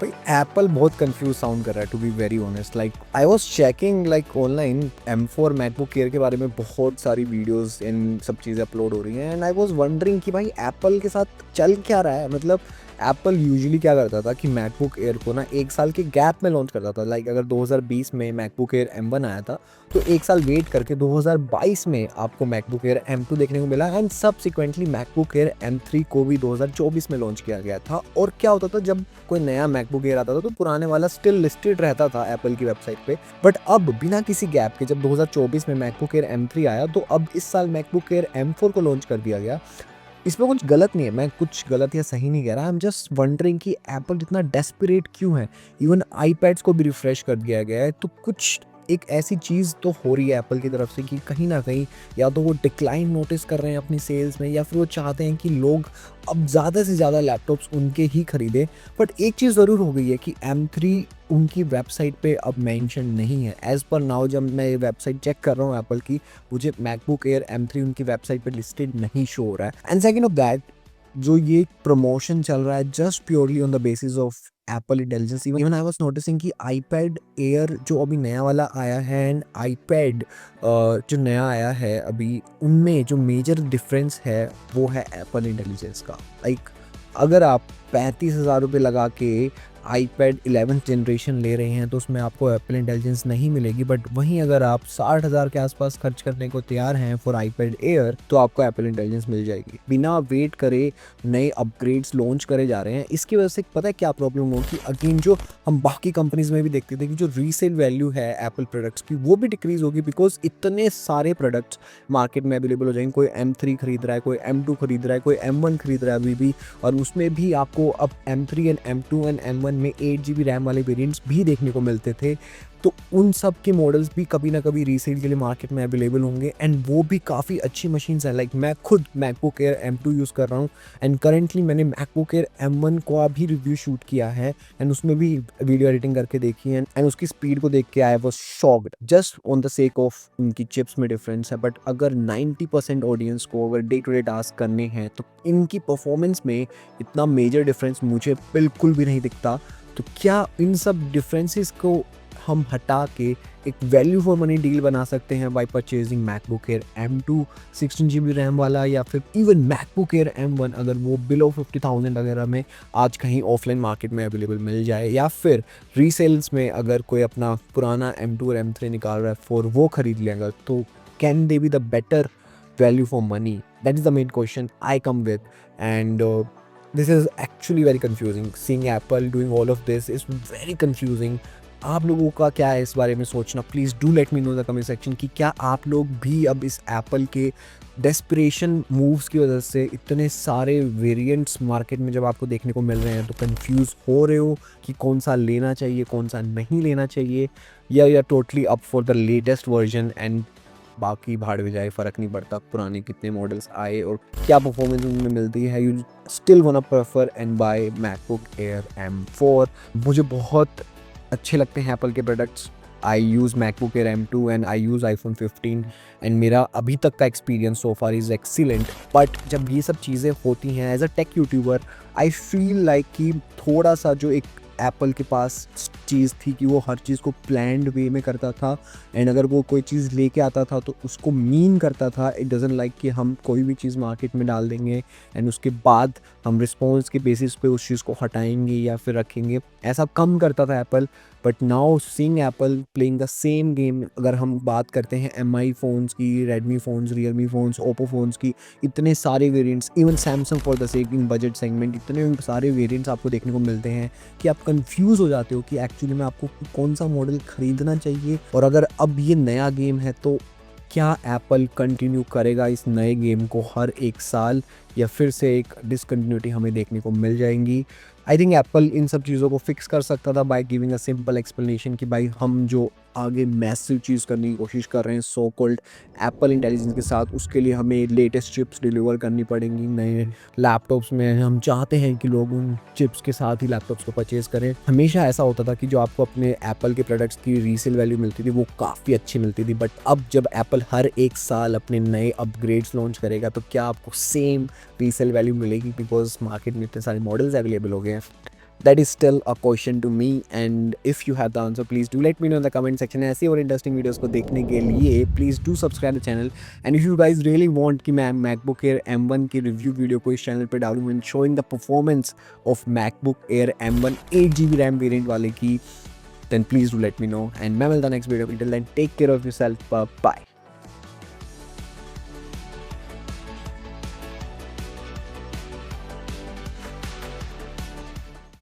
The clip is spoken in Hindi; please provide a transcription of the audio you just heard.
भाई एप्पल बहुत कंफ्यूज साउंड कर रहा है to be very honest. Like I was checking like online M4 MacBook Air के बारे में बहुत सारी वीडियोस इन सब चीज़ें अपलोड हो रही हैं एंड आई वाज वंडरिंग कि भाई एप्पल के साथ चल क्या रहा है। मतलब एप्पल यूजुअली क्या करता था कि मैकबुक एयर को ना एक साल के गैप में लॉन्च करता था। लाइक अगर 2020 में मैकबुक एयर M1 आया था तो एक साल वेट करके 2022 में आपको मैकबुक एयर M2 देखने को मिला and subsequently MacBook air M3 को भी 2024 में लॉन्च किया गया था। और क्या होता था, जब कोई नया मैकबुक एयर आता था तो पुराने वाला स्टिल लिस्टेड रहता था एप्पल की वेबसाइट पे। बट अब बिना किसी गैप के जब 2024 में मैकबुक एयर M3 आया तो अब इस साल मैकबुक एयर M4 को लॉन्च कर दिया गया। इसमें कुछ गलत नहीं है, मैं कुछ गलत या सही नहीं कह रहा। आई एम जस्ट वंडरिंग कि एप्पल इतना डेस्परेट क्यों है। इवन आईपैड्स को भी रिफ्रेश कर दिया गया है तो कुछ एक ऐसी चीज़ तो हो रही है एप्पल की तरफ से कि कहीं ना कहीं या तो वो डिक्लाइन नोटिस कर रहे हैं अपनी सेल्स में या फिर वो चाहते हैं कि लोग अब ज़्यादा से ज़्यादा लैपटॉप्स उनके ही खरीदें। बट एक चीज़ ज़रूर हो गई है कि M3 उनकी वेबसाइट पे अब मेंशन नहीं है एज़ पर नाउ। जब मैं वेबसाइट चेक कर रहा हूँ एप्पल की, मुझे मैकबुक एयर M3 उनकी वेबसाइट पे लिस्टेड नहीं शो हो रहा है। एंड सेकंड ऑफ दैट, जो ये प्रमोशन चल रहा है just purely on the basis of Apple intelligence. Even I was noticing कि आईपैड एयर जो अभी नया वाला आया है एंड आईपैड जो नया आया है अभी, उनमें जो मेजर डिफरेंस है वो है एप्पल इंटेलिजेंस का। लाइक अगर आप 35,000 रुपये लगा के आईपैड 11th जनरेशन ले रहे हैं तो उसमें आपको एप्पल इंटेलिजेंस नहीं मिलेगी। बट वहीं अगर आप 60,000 के आसपास खर्च करने को तैयार हैं फॉर आईपैड एयर तो आपको एप्पल इंटेलिजेंस मिल जाएगी बिना वेट करे। नए अपग्रेड्स लॉन्च करे जा रहे हैं। इसकी वजह से पता है क्या प्रॉब्लम होगी, अगेन जो हम बाकी कंपनीज में भी देखते थे कि जो रीसेल वैल्यू है एप्पल प्रोडक्ट्स की वो भी डिक्रीज होगी बिकॉज इतने सारे प्रोडक्ट्स मार्केट में अवेलेबल हो जाएंगे। कोई M3 खरीद रहा है, कोई M2 खरीद रहा है, कोई M1 खरीद रहा है अभी भी। और उसमें भी आपको अब M3 and M2 and M1 में 8 GB रैम वाले वेरिएंट्स भी देखने को मिलते थे। तो उन सब के मॉडल्स भी कभी ना कभी रीसेल के लिए मार्केट में अवेलेबल होंगे एंड वो भी काफ़ी अच्छी मशीन्स हैं। लाइक मैं खुद मैकबुक एयर M2 यूज़ कर रहा हूँ एंड करेंटली मैंने मैकबुक एयर M1 का भी रिव्यू शूट किया है एंड उसमें भी वीडियो एडिटिंग करके देखी है एंड उसकी स्पीड को देख के I was shocked just on the sake of उनकी चिप्स में डिफरेंस है। बट अगर 90% ऑडियंस को अगर डे टू डे टास्क करने हैं तो इनकी परफॉर्मेंस में इतना मेजर डिफरेंस मुझे बिल्कुल भी नहीं दिखता। तो क्या इन सब डिफरेंसेस को हम हटा के एक वैल्यू फॉर मनी डील बना सकते हैं bye purchasing MacBook Air M2 16 GB RAM वाला, या फिर इवन मैकबुक एयर M1 अगर वो बिलो 50,000 वगैरह में आज कहीं ऑफलाइन मार्केट में अवेलेबल मिल जाए, या फिर रीसेल्स में अगर कोई अपना पुराना M2 और M3 निकाल रहा है फॉर वो खरीद लेगा तो can they be the better value for money? That is the main question I come with. And this is actually very confusing. Seeing Apple doing all of this is very confusing. आप लोगों का क्या है इस बारे में सोचना? Please do let me know the comment section कि क्या आप लोग भी अब इस एप्पल के डेस्परेशन मूव्स की वजह से इतने सारे वेरिएंट्स मार्केट में जब आपको देखने को मिल रहे हैं तो कंफ्यूज हो रहे हो कि कौन सा लेना चाहिए कौन सा नहीं लेना चाहिए, या totally up for the latest version and बाकी भाड़ में जाए, फ़र्क नहीं पड़ता पुराने कितने मॉडल्स आए और क्या परफॉर्मेंस उनमें मिलती है। You still wanna prefer and buy MacBook Air M4। मुझे बहुत अच्छे लगते हैं एप्पल के products. I use MacBook Air M2 and I use iPhone 15 and मेरा अभी तक का experience so far is excellent. But जब ये सब चीज़ें होती हैं as a tech YouTuber, I feel like कि थोड़ा सा जो एक एप्पल के पास चीज़ थी कि वो हर चीज़ को प्लान्ड वे में करता था एंड अगर वो कोई चीज़ लेके आता था तो उसको मीन करता था। इट डजंट लाइक कि हम कोई भी चीज़ मार्केट में डाल देंगे एंड उसके बाद हम रिस्पॉन्स के बेसिस पे उस चीज़ को हटाएंगे या फिर रखेंगे, ऐसा कम करता था Apple. But now seeing Apple playing the same game, अगर हम बात करते हैं MI फ़ोन्स की, Redmi phones, Realme phones, Oppo phones की, इतने सारे variants, even Samsung for the sake in budget segment, इतने सारे वेरिएंट्स आपको देखने को मिलते हैं कि आप कंफ्यूज हो जाते हो कि एक्चुअली में आपको कौन सा मॉडल खरीदना चाहिए। और अगर अब ये नया गेम है तो क्या एप्पल कंटिन्यू करेगा इस नए गेम को हर एक साल, या फिर से एक डिसकंटिन्यूटी हमें देखने को मिल जाएंगी? आई थिंक एप्पल इन सब चीज़ों को फिक्स कर सकता था by giving a simple explanation कि भाई हम जो आगे मैसिव चीज़ करने की कोशिश कर रहे हैं सो कॉल्ड एप्पल इंटेलिजेंस के साथ, उसके लिए हमें लेटेस्ट चिप्स डिलीवर करनी पड़ेंगी नए लैपटॉप्स में। हम चाहते हैं कि लोग उन चिप्स के साथ ही लैपटॉप्स को परचेज़ करें। हमेशा ऐसा होता था कि जो आपको अपने एप्पल के प्रोडक्ट्स की रीसेल वैल्यू मिलती थी वो काफ़ी अच्छी मिलती थी। बट अब जब एप्पल हर एक साल अपने नए अपग्रेड्स लॉन्च करेगा तो क्या आपको सेम रीसेल वैल्यू मिलेगी? बिकॉज मार्केट में इतने सारे मॉडल्स अवेलेबल हो गए हैं। That is still a question to me, and if you have the answer, please do let me know in the comment section. ऐसी और इंटरेस्टिंग वीडियोस को देखने के लिए please do subscribe the channel, and if you guys really want कि मैं मैकबुक एयर M1 की रिव्यू वीडियो को इस चैनल पे डालूँ and showing the performance of MacBook air M1 8GB RAM variant वाले की, then please do let me know, and मैं मिलता next video. Until then, take care of yourself, bye.